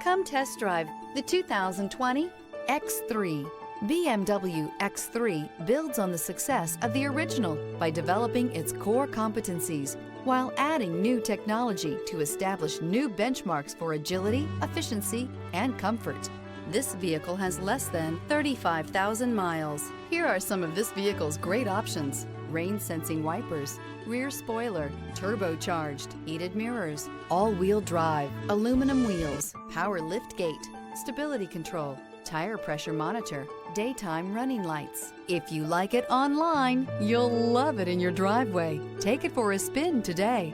Come test drive the 2020 X3. BMW X3 builds on the success of the original by developing its core competencies while adding new technology to establish new benchmarks for agility, efficiency, and comfort. This vehicle has less than 35,000 miles. Here are some of this vehicle's great options: rain-sensing wipers, rear spoiler, turbocharged, heated mirrors, all-wheel drive, aluminum wheels, power lift gate, stability control, tire pressure monitor, daytime running lights. If you like it online, you'll love it in your driveway. Take it for a spin today.